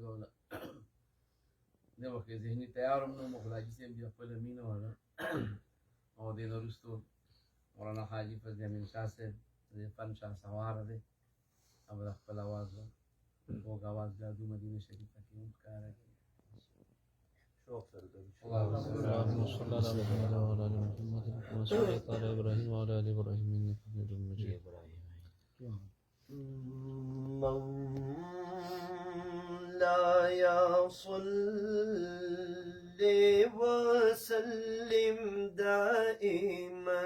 کوله د وخت ذهني تیار هم نه وم خو حاجي صاحب بیا خپله مینه وه او دې نه وروستو مولانا حاجي فضل امین شاه صاحب د فن شهسواره دی او د خپل اواز خوږ اواز جادو مدینه شریفه کې هم ښکاره کوي اللهم صل على محمد وعلى ال محمد كما صليت على ابراهيم وعلى ال ابراهيم انك حميد مجيد. مولاي صل وسلم دائما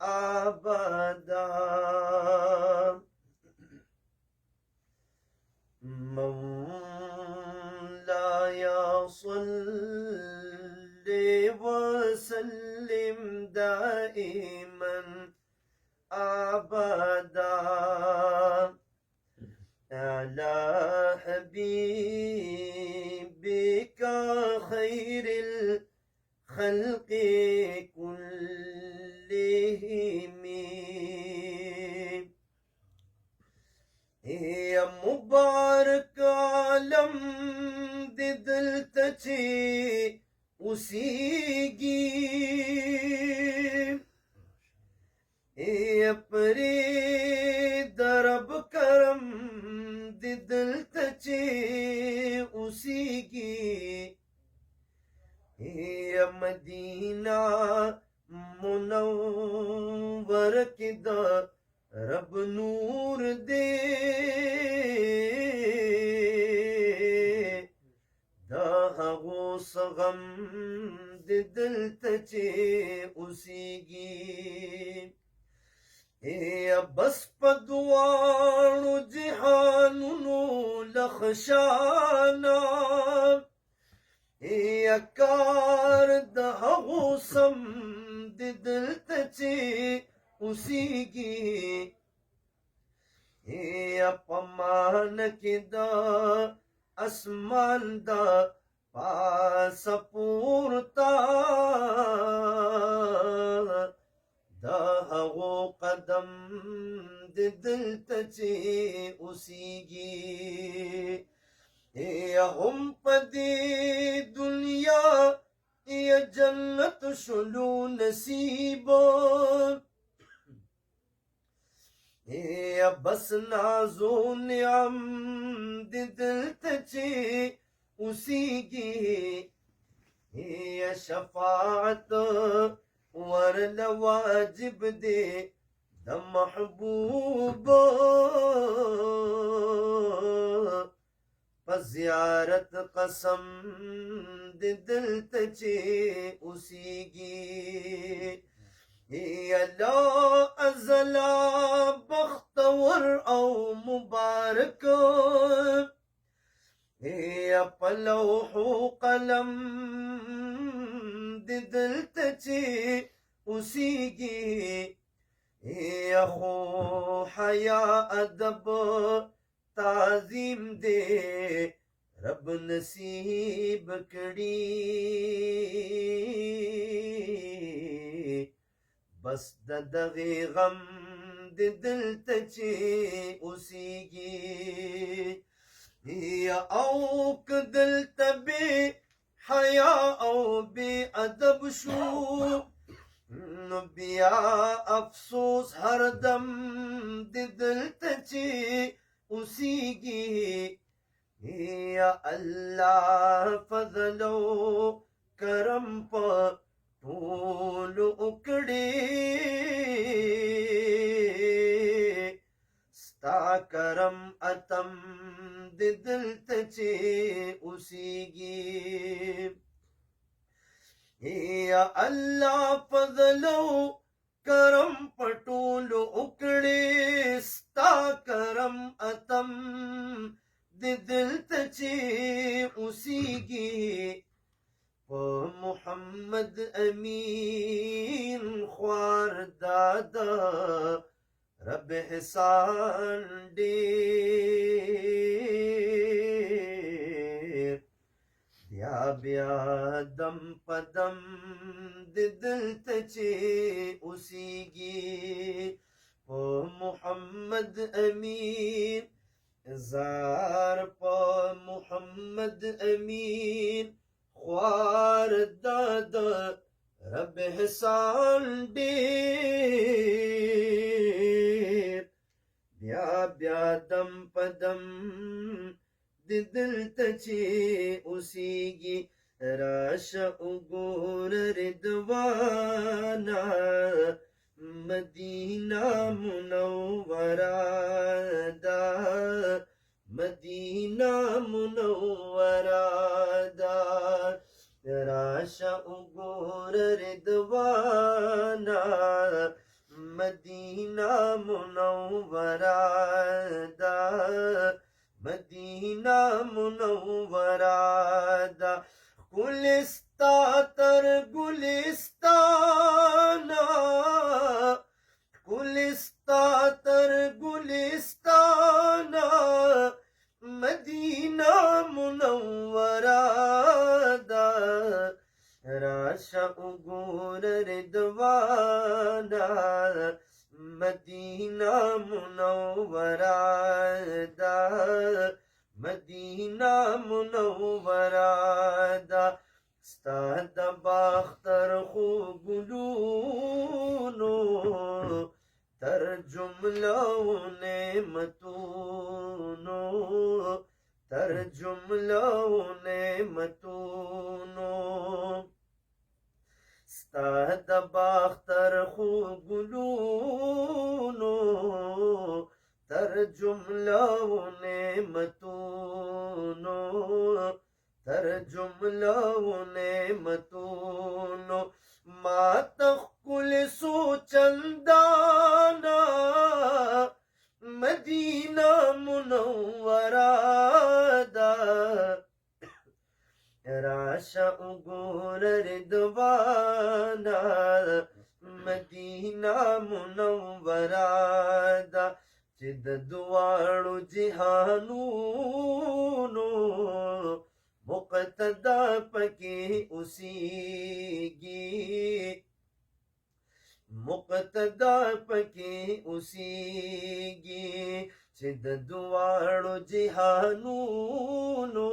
أبدا مولاي صل وسلم دائما أبدا على حبيبك خير الخلق كلهم يا مبارك عالم دلتچي اوسيږي پری درب کرم دلته چې اوسیږي مدینه منور کې د رب نور دې دا هغو سغم دلته چې اوسیږي بس پدوانو جهانونو لخشانا کار د هغو سم د دلته چې اوسیږي په مان کې د اسمان د پاسه پورته دا هغو قدم د دلته چې اوسیږي هم په دې دنیا یا جنت شلو نصیب بس نازو نعم د دلته چې اوسیږي شفاعت ورل واجب دے د محبوب په زیارت قسم د دلته چې اوسیږي یا ازلا بختور او مبارک په لوح قلم د دلته چې اوسیږي خو حیا ادب تعظیم دې رب نصیب کړي بس د دغه غم د دلته چې اوسیږي او کدلته به حیا او بی ادب شو نو بیا افسوس هر دم د دلته چې اوسیږي یا الله فضل او کرم په ټولو وکړي ستا کرم اتم د دلته چې اوسیږي یا الله فضل او کرم پټولو وکړي ستا کرم اتم د دلته چې اوسیږي په محمد امین خوار دادا رب احسان ډېر بیا دم پدم د دلته چې اوسیږي محمد امین زار پا محمد امین خوار دادا رب حسان ډیر بیا بیا دم پدم د دلته چې اوسیږي راشه وګور رضوانا مدینه منوره دا مدینه منوره دا راشه وګور رضوانا مدینه منوره دا مدینه منوره دا ګلستا تر ګلستانا ګلستا تر ګلستانا مدینه منوره دا راشه وګور رضوانا مدینه منوره دا مدینه منوره دا ستا د باختر خوبونو تر جمله و نعمتونو تر جمله و نعمتونو ستا د باختر خوبونو تر جمله و نعمتونو تر جمله و نعمتونو ما تخکل سو چندانا مدینه منوره دا راشه وګور رضوانا مدینه منوره دا چې د دواړو جهانونو مقتدا پکې اوسیږي مقتدا پکې اوسیږي چې د دواړو جهانونو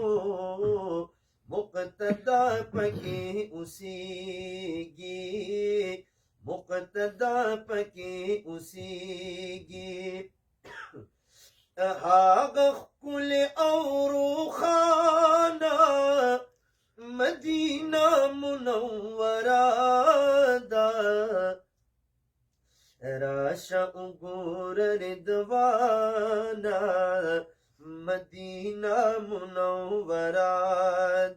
مقتدا پکې اوسیږي مقتدا پکې اوسیږي هاغه ښکل او روښانه مدینه منوره ده راشه وګور رضوانا مدینه منوره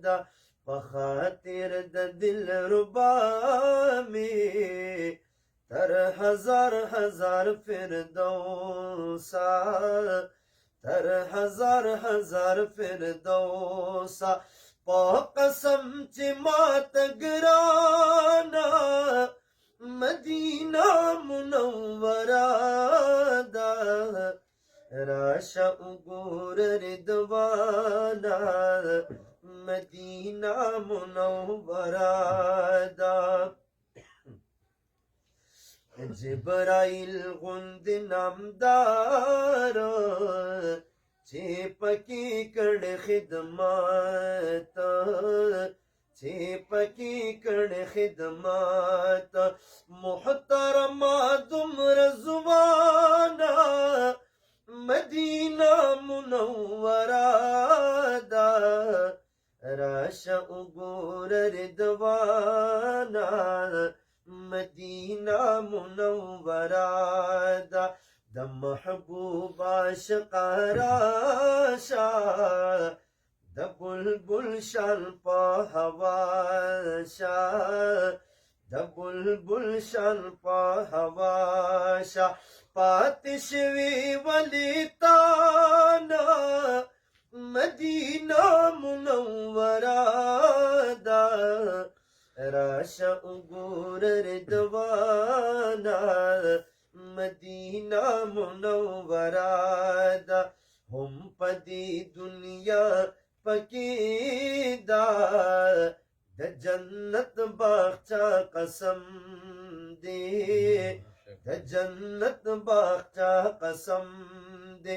ده په خاطر د دلربا مې تر هزار هزار فردوسا تر هزار هزار فردوسا په قسم چې ماته ګرانه مدینه منوره ده راشه وګور رضوانا مدینه منوره ده جبرائیل غوند نامدار چې پکې کړ خدمت چې پکې کړ خدمت محترمه دومره ځوانه مدینه منوره ده راشه وګور رضوانا مدینه منوره ده د محبوب عاشق راشه د بلبل شان په هوا شه د بلبل شان په هوا شه پاتې شوي ولې تانا مدینه منوره ده راشه وګور رضوانا مدینه منوره ده هم په دې دنیا پکې ده د جنت باغچه قسم دی د جنت باغچه قسم دی